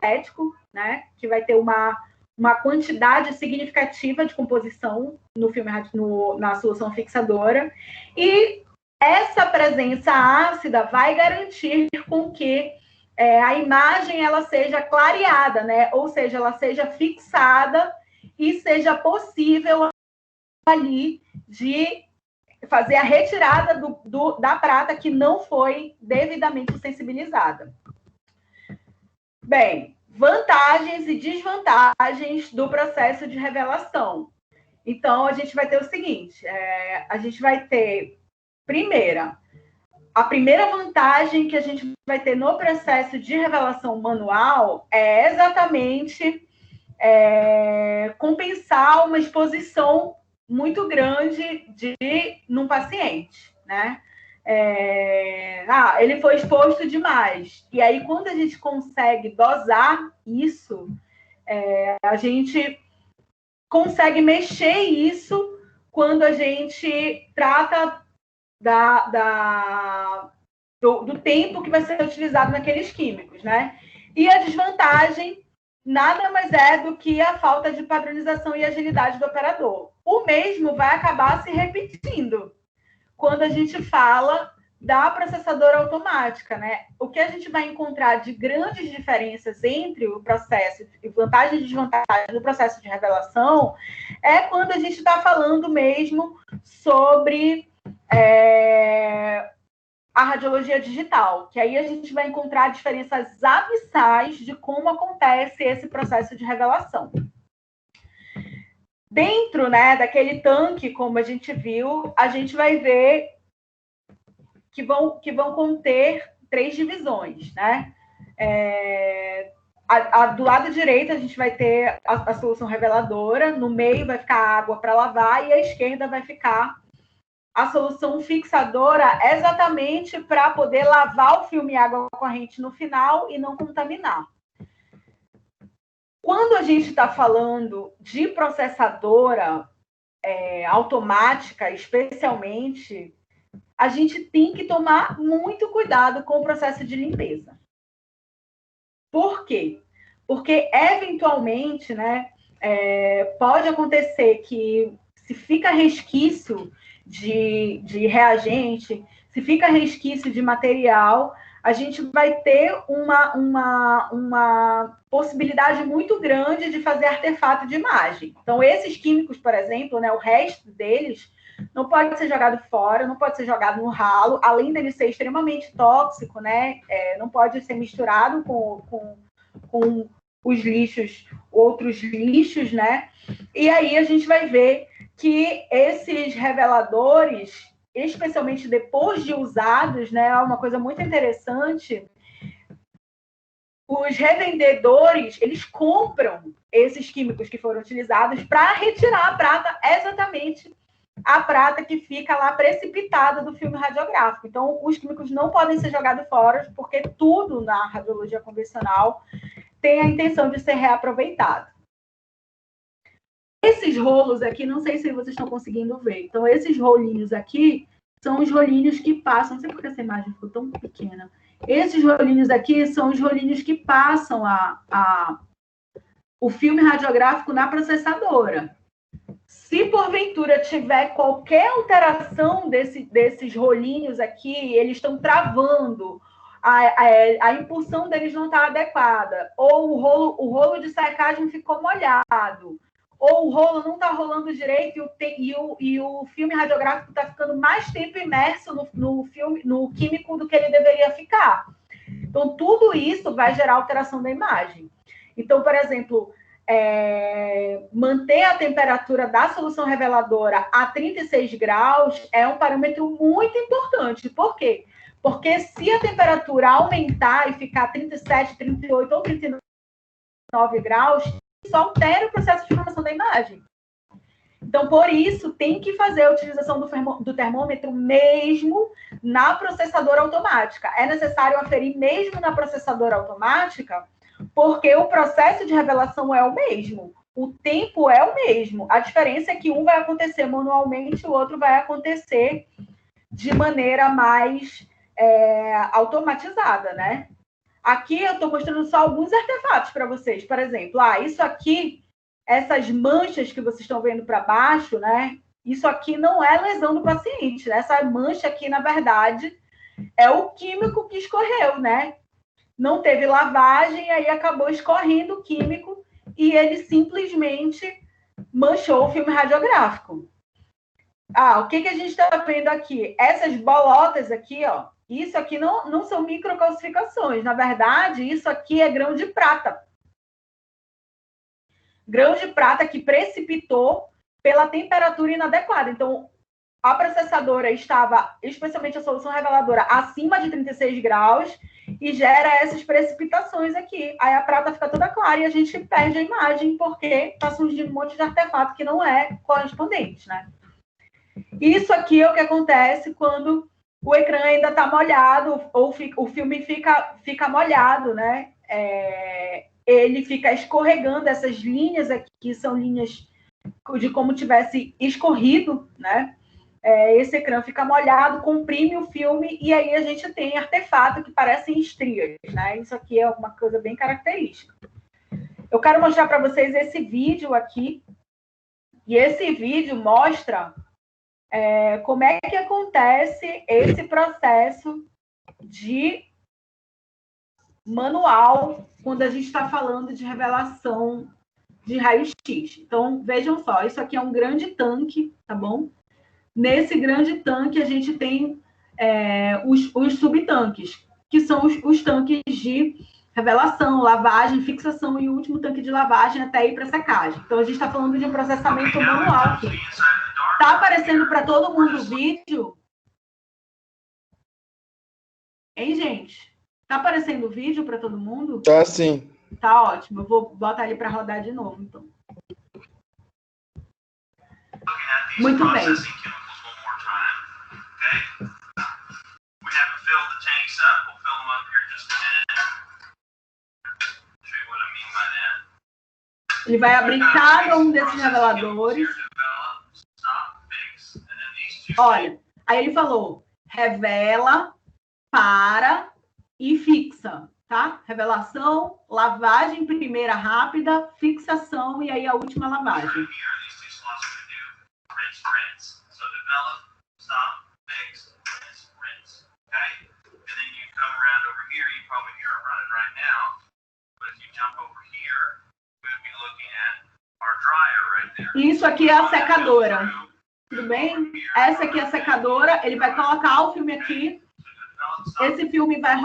acético, né? Que vai ter uma quantidade significativa de composição no filme, na solução fixadora. E essa presença ácida vai garantir com que a imagem ela seja clareada, né? Ou seja, ela seja fixada e seja possível ali de fazer a retirada da prata que não foi devidamente sensibilizada. Bem, vantagens e desvantagens do processo de revelação. Então, a gente vai ter o seguinte, a gente vai ter, a primeira vantagem que a gente vai ter no processo de revelação manual é exatamente compensar uma exposição muito grande num paciente, né? Ele foi exposto demais. E aí, quando a gente consegue dosar isso, a gente consegue mexer isso quando a gente trata do tempo que vai ser utilizado naqueles químicos, né? E a desvantagem nada mais é do que a falta de padronização e agilidade do operador. O mesmo vai acabar se repetindo quando a gente fala da processadora automática, né? O que a gente vai encontrar de grandes diferenças entre o processo e vantagem e desvantagem do processo de revelação é quando a gente está falando mesmo sobre a radiologia digital, que aí a gente vai encontrar diferenças abissais de como acontece esse processo de revelação. Dentro, né, daquele tanque, como a gente viu, a gente vai ver que vão conter 3 divisões, né? Do lado direito, a gente vai ter a solução reveladora, no meio vai ficar a água para lavar e à esquerda vai ficar a solução fixadora, exatamente para poder lavar o filme água corrente no final e não contaminar. Quando a gente está falando de processadora automática, especialmente, a gente tem que tomar muito cuidado com o processo de limpeza. Por quê? Porque, eventualmente, né, pode acontecer que, se fica resquício de reagente, se fica resquício de material, a gente vai ter uma possibilidade muito grande de fazer artefato de imagem. Então, esses químicos, por exemplo, né, o resto deles não pode ser jogado fora, não pode ser jogado no ralo, além dele ser extremamente tóxico, né, não pode ser misturado com os lixos, outros lixos, né? E aí a gente vai ver que esses reveladores, especialmente depois de usados, né, é uma coisa muito interessante, os revendedores, eles compram esses químicos que foram utilizados para retirar a prata, exatamente a prata que fica lá precipitada do filme radiográfico. Então, os químicos não podem ser jogados fora, porque tudo na radiologia convencional tem a intenção de ser reaproveitado. Esses rolos aqui, não sei se vocês estão conseguindo ver. Então, esses rolinhos aqui são os rolinhos que passam... Não sei porque essa imagem ficou tão pequena. Esses rolinhos aqui são os rolinhos que passam o filme radiográfico na processadora. Se, porventura, tiver qualquer alteração desses rolinhos aqui, eles estão travando, a impulsão deles não está adequada, ou o rolo de secagem ficou molhado, ou o rolo não está rolando direito e o filme radiográfico está ficando mais tempo imerso no químico do que ele deveria ficar. Então, tudo isso vai gerar alteração da imagem. Então, por exemplo, manter a temperatura da solução reveladora a 36 graus é um parâmetro muito importante. Por quê? Porque se a temperatura aumentar e ficar 37, 38 ou 39 graus, isso altera o processo de formação da imagem. Então, por isso, tem que fazer a utilização do termômetro mesmo na processadora automática. É necessário aferir mesmo na processadora automática, porque o processo de revelação é o mesmo. O tempo é o mesmo. A diferença é que um vai acontecer manualmente, o outro vai acontecer de maneira mais automatizada, né? Aqui eu estou mostrando só alguns artefatos para vocês. Por exemplo, isso aqui, essas manchas que vocês estão vendo para baixo, né? Isso aqui não é lesão do paciente, né? Essa mancha aqui, na verdade, é o químico que escorreu, né? Não teve lavagem, aí acabou escorrendo o químico e ele simplesmente manchou o filme radiográfico. O que a gente está vendo aqui? Essas bolotas aqui, ó, isso aqui não são microcalcificações. Na verdade, isso aqui é grão de prata. Grão de prata que precipitou pela temperatura inadequada. Então, a processadora estava, especialmente a solução reveladora, acima de 36 graus e gera essas precipitações aqui. Aí a prata fica toda clara e a gente perde a imagem porque está surgindo um monte de artefato que não é correspondente, né? Isso aqui é o que acontece quando o ecrã ainda está molhado ou o filme fica molhado, né? Ele fica escorregando. Essas linhas aqui são linhas de como tivesse escorrido, né? Esse ecrã fica molhado, comprime o filme, e aí a gente tem artefato que parecem estrias, né? Isso aqui é uma coisa bem característica. Eu quero mostrar para vocês esse vídeo aqui, e esse vídeo mostra como é que acontece esse processo de manual quando a gente está falando de revelação de raio-x. Então, vejam só, isso aqui é um grande tanque, tá bom? Nesse grande tanque, a gente tem os subtanques, que são os tanques de revelação, lavagem, fixação e o último tanque de lavagem até ir para secagem. Então, a gente está falando de um processamento manual aqui. Está aparecendo para todo mundo o vídeo? Hein, gente? Está aparecendo o vídeo para todo mundo? Tá sim. Tá ótimo. Eu vou botar ele para rodar de novo, então. Muito bem. Ele vai abrir cada um desses reveladores. Olha, aí ele falou, revela, para e fixa, tá? Revelação, lavagem primeira rápida, fixação e aí a última lavagem. Isso aqui é a secadora. Tudo bem? Essa aqui é a secadora. Ele vai colocar o filme aqui. Esse filme vai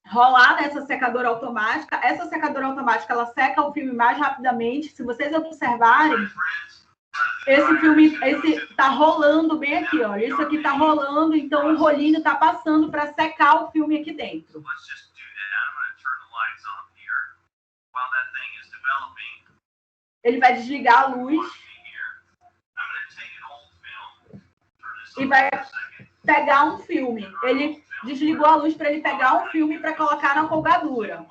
rolar nessa secadora automática. Essa secadora automática, ela seca o filme mais rapidamente. Se vocês observarem, esse filme tá rolando bem aqui, ó. Isso aqui tá rolando, então o rolinho tá passando para secar o filme aqui dentro. Ele vai desligar a luz e vai pegar um filme. Ele desligou a luz para ele pegar um filme para colocar na colgadura.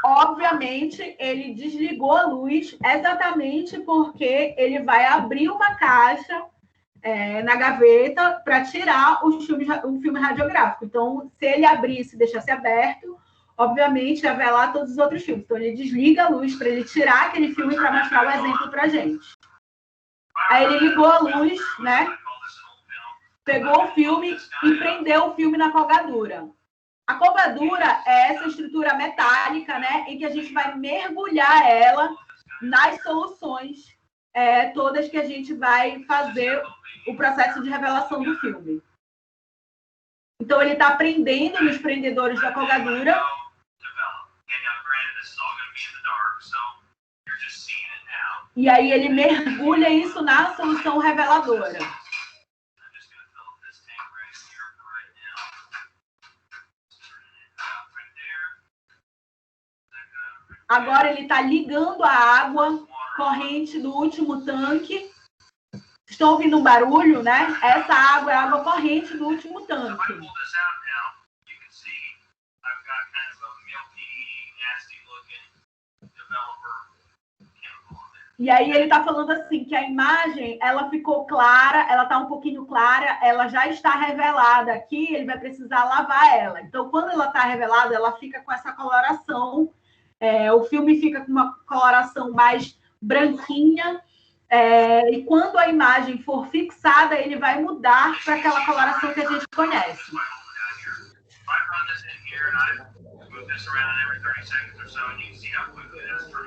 Obviamente, ele desligou a luz exatamente porque ele vai abrir uma caixa na gaveta para tirar o filme radiográfico. Então, se ele abrisse e deixasse aberto, obviamente ia velar todos os outros filmes. Então, ele desliga a luz para ele tirar aquele filme para mostrar o exemplo para a gente. Aí ele ligou a luz, né? Pegou o filme e prendeu o filme na colgadura. A colgadura é essa estrutura metálica, né? Em que a gente vai mergulhar ela nas soluções todas que a gente vai fazer o processo de revelação do filme. Então, ele está prendendo nos prendedores da colgadura. E aí ele mergulha isso na solução reveladora. Agora ele está ligando a água corrente do último tanque. Estão ouvindo um barulho, né? Essa água é a água corrente do último tanque. E aí ele está falando assim, que a imagem, ela ficou clara, ela está um pouquinho clara, ela já está revelada aqui, ele vai precisar lavar ela. Então, quando ela está revelada, ela fica com essa coloração, o filme fica com uma coloração mais branquinha, e quando a imagem for fixada, ele vai mudar para aquela coloração que a gente conhece.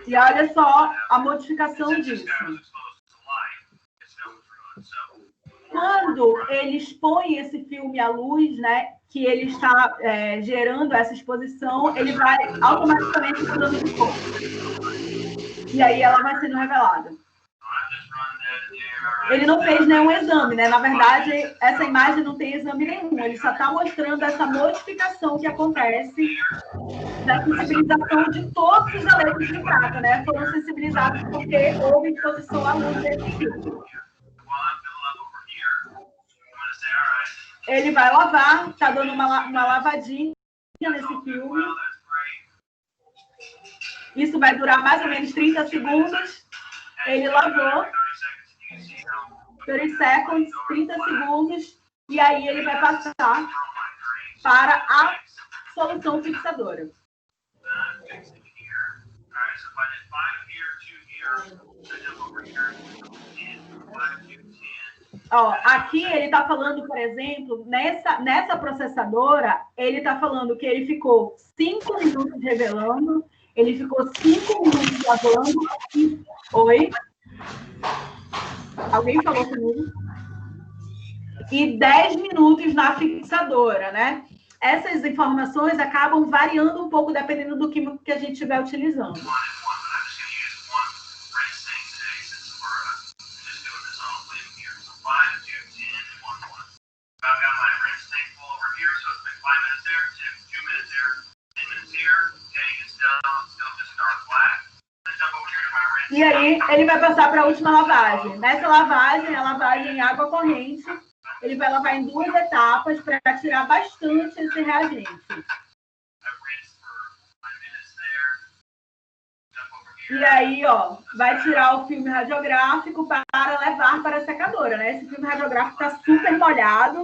E olha só a modificação disso. Quando ele expõe esse filme à luz, né, que ele está gerando essa exposição, ele vai automaticamente mudando de cor. E aí ela vai sendo revelada. Ele não fez nenhum exame, né? Na verdade, essa imagem não tem exame nenhum. Ele só está mostrando essa modificação que acontece da sensibilização de todos os elétrons de prata, né? Foram sensibilizados porque houve exposição à luz desse filme. Ele vai lavar, está dando uma lavadinha nesse filme. Isso vai durar mais ou menos 30 segundos. Ele lavou. 30 seconds, 30 segundos. E aí ele vai passar para a solução fixadora. Ó, aqui ele está falando, por exemplo, nessa processadora, ele está falando que ele ficou 5 minutos revelando, ele ficou 5 minutos lavando. Oi? Alguém falou comigo? E 10 minutos na fixadora, né? Essas informações acabam variando um pouco dependendo do químico que a gente estiver utilizando. E aí, ele vai passar para a última lavagem. Nessa lavagem, a lavagem em água corrente, ele vai lavar em 2 etapas para tirar bastante esse reagente. E aí, ó, vai tirar o filme radiográfico para levar para a secadora, né? Esse filme radiográfico está super molhado.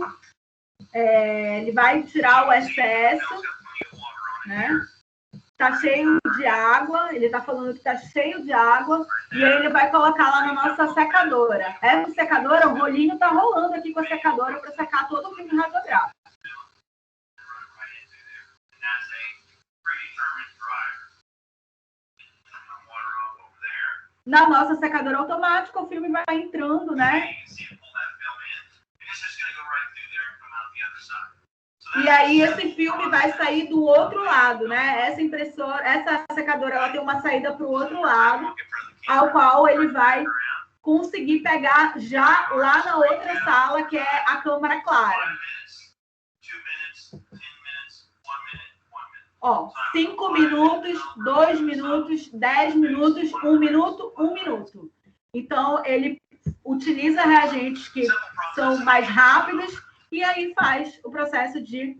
Ele vai tirar o excesso, né? Está cheio de água, ele está falando que está cheio de água, e aí ele vai colocar lá na nossa secadora. Essa secadora, o rolinho está rolando aqui com a secadora para secar todo o filme radiográfico. Na nossa secadora automática, o filme vai entrando, né? E aí esse filme vai sair do outro lado, né? Essa secadora, ela tem uma saída para o outro lado, ao qual ele vai conseguir pegar já lá na outra sala, que é a câmara clara. Ó, 5 minutos, 2 minutos, 10 minutos, 1 minuto, 1 minuto. Então, ele utiliza reagentes que são mais rápidos e aí faz o processo de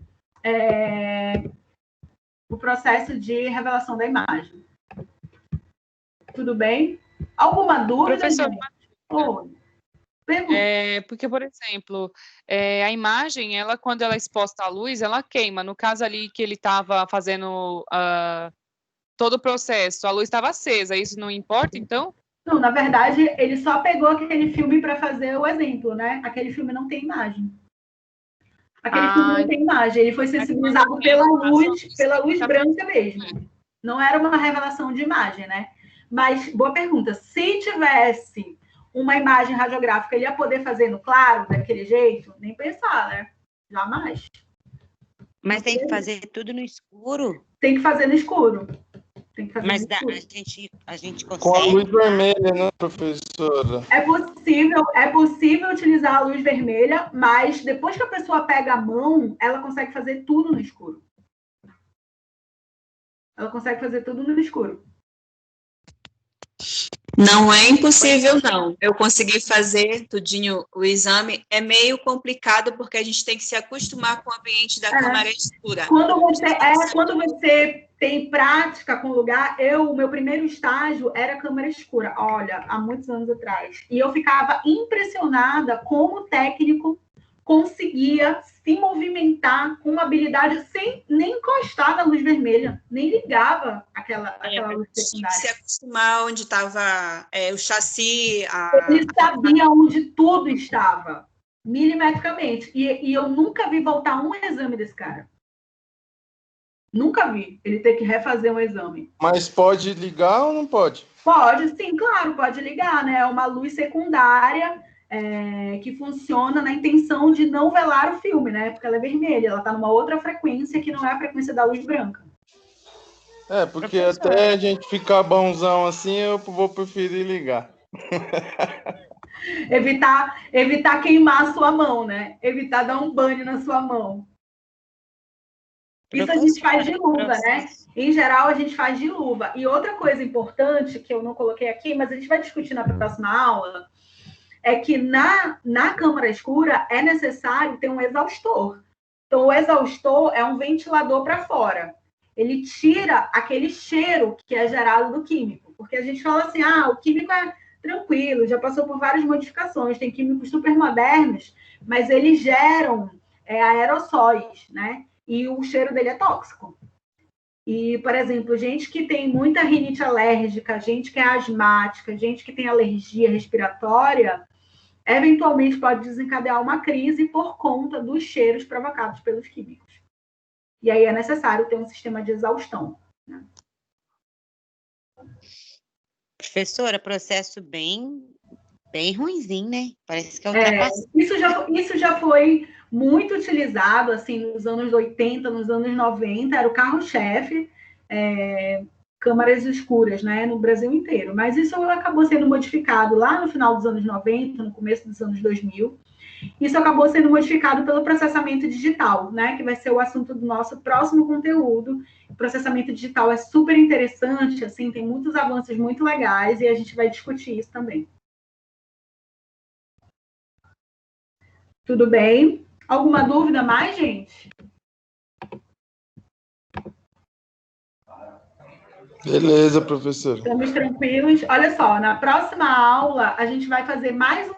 revelação da imagem. Tudo bem? Alguma dúvida? Professor, Porque, por exemplo, a imagem, ela, quando ela é exposta à luz, ela queima. No caso ali que ele estava fazendo todo o processo, a luz estava acesa. Isso não importa, então? Não, na verdade, ele só pegou aquele filme para fazer o exemplo, né? Aquele filme não tem imagem. Aquele filme não tem imagem. Ele foi sensibilizado pela luz branca mesmo. Não era uma revelação de imagem, né? Mas, boa pergunta. Se tivesse uma imagem radiográfica, ele ia poder fazer no claro, daquele jeito? Nem pensar, né? Jamais. Mas tem que fazer tudo no escuro? Tem que fazer no escuro. Mas a gente consegue... Com a luz vermelha, né, professora? É possível utilizar a luz vermelha, mas depois que a pessoa pega a mão, ela consegue fazer tudo no escuro. Ela consegue fazer tudo no escuro. Não é impossível, não. Eu consegui fazer tudinho o exame. É meio complicado, porque a gente tem que se acostumar com o ambiente da câmara escura. Quando você tem prática com o lugar, o meu primeiro estágio era câmara escura, olha, há muitos anos atrás. E eu ficava impressionada como o técnico conseguia se movimentar com uma habilidade sem nem encostar na luz vermelha, nem ligava aquela luz secundária. Se acostumar onde estava o chassi. Ele sabia onde tudo estava, milimetricamente. E eu nunca vi voltar um exame desse cara. Nunca vi ele ter que refazer um exame. Mas pode ligar ou não pode? Pode, sim, claro, pode ligar, né? É uma luz secundária que funciona na intenção de não velar o filme, né? Porque ela é vermelha, ela está numa outra frequência que não é a frequência da luz branca. Porque até a gente ficar bonzão assim, eu vou preferir ligar. Evitar queimar a sua mão, né? Evitar dar um banho na sua mão. Isso a gente faz de luva, né? Em geral, a gente faz de luva. E outra coisa importante, que eu não coloquei aqui, mas a gente vai discutir na próxima aula, é que na câmara escura é necessário ter um exaustor. Então, o exaustor é um ventilador para fora. ele tira aquele cheiro que é gerado do químico. Porque a gente fala assim, o químico é tranquilo, já passou por várias modificações, tem químicos super modernos, mas eles geram aerossóis, né? E o cheiro dele é tóxico. E, por exemplo, gente que tem muita rinite alérgica, gente que é asmática, gente que tem alergia respiratória, eventualmente pode desencadear uma crise por conta dos cheiros provocados pelos químicos. E aí é necessário ter um sistema de exaustão, né? Professora, processo bem ruinzinho, né? Parece que é ultrapassado. Isso já foi muito utilizado, assim, nos anos 80, nos anos 90, era o carro-chefe, câmaras escuras, né, no Brasil inteiro. Mas isso acabou sendo modificado lá no final dos anos 90, no começo dos anos 2000. Isso acabou sendo modificado pelo processamento digital, né, que vai ser o assunto do nosso próximo conteúdo. O processamento digital é super interessante, assim, tem muitos avanços muito legais e a gente vai discutir isso também. Tudo bem? Alguma dúvida mais, gente? Beleza, professora. Estamos tranquilos? Olha só, na próxima aula, a gente vai fazer mais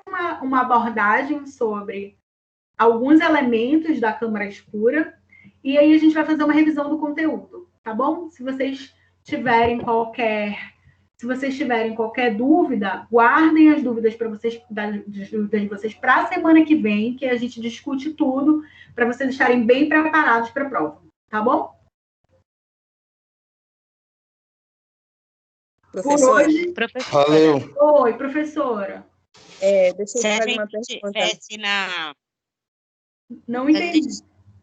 uma abordagem sobre alguns elementos da câmara escura, e aí a gente vai fazer uma revisão do conteúdo, tá bom? Se vocês tiverem qualquer dúvida, guardem as dúvidas de vocês para a semana que vem, que a gente discute tudo, para vocês estarem bem preparados para a prova, tá bom? Professora. Por hoje... Valeu. Oi, professora. Deixa eu Se a fazer uma gente pergunta. tivesse Não entendi.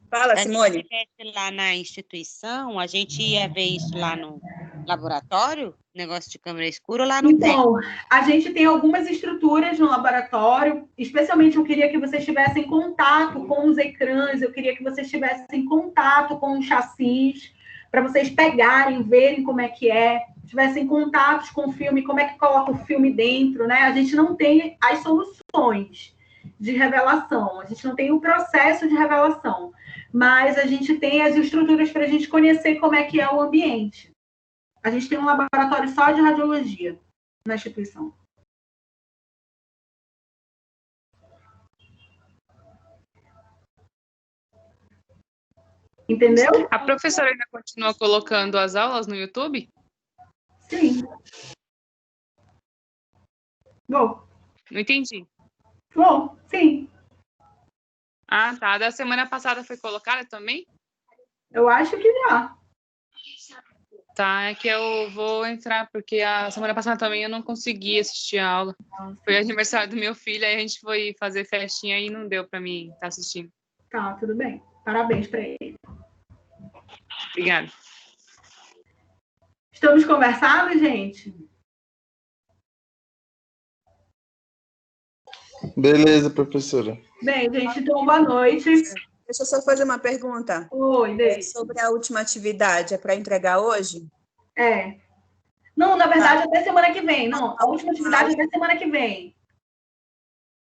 Fala, se Simone. tivesse lá na instituição, a gente ia ver isso lá no laboratório? Negócio de câmera escura, ou lá não tem? Então, a gente tem algumas estruturas no laboratório, especialmente eu queria que vocês tivessem contato com os ecrãs, eu queria que vocês tivessem contato com os chassis, para vocês pegarem, verem como é que é, tivessem contatos com o filme, como é que coloca o filme dentro, né? A gente não tem as soluções de revelação, a gente não tem o processo de revelação, mas a gente tem as estruturas para a gente conhecer como é que é o ambiente. A gente tem um laboratório só de radiologia na instituição. Entendeu? A professora ainda continua colocando as aulas no YouTube? Sim. Bom. Não entendi. Bom, sim. Ah, tá. Da semana passada foi colocada também? Eu acho que já. Tá, é que eu vou entrar, porque a semana passada também eu não consegui assistir a aula. Foi aniversário do meu filho, aí a gente foi fazer festinha e não deu para mim estar assistindo. Tá, tudo bem. Parabéns para ele. Obrigada. Estamos conversados, gente? Beleza, professora. Bem, gente, então boa noite. Deixa eu só fazer uma pergunta. Oi, Deise. Sobre a última atividade, é para entregar hoje? Não, na verdade, até semana que vem. Não, a última atividade até semana que vem.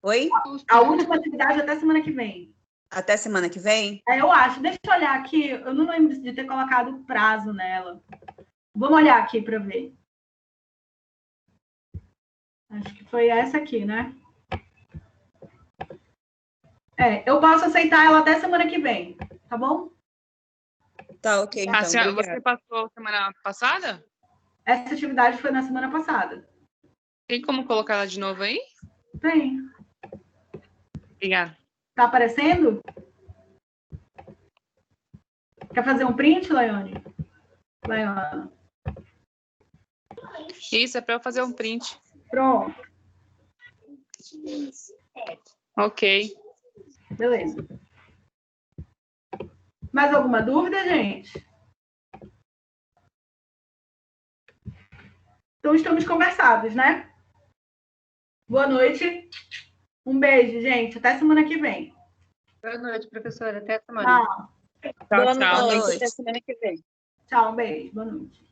Oi? A última atividade até semana que vem. Até semana que vem? Eu acho. Deixa eu olhar aqui. Eu não lembro de ter colocado prazo nela. Vamos olhar aqui para ver. Acho que foi essa aqui, né? Eu posso aceitar ela até semana que vem, tá bom? Tá, ok. Então, você passou semana passada? Essa atividade foi na semana passada. Tem como colocar ela de novo aí? Tem. Obrigada. Tá aparecendo? Quer fazer um print, Laiane? Laiane. Isso, é para eu fazer um print. Pronto. Ok. Beleza. Mais alguma dúvida, gente? Então, estamos conversados, né? Boa noite. Um beijo, gente. Até semana que vem. Boa noite, professora. Até semana. Tchau. Tchau, Boa noite. Até semana que vem. Tchau, um beijo. Boa noite.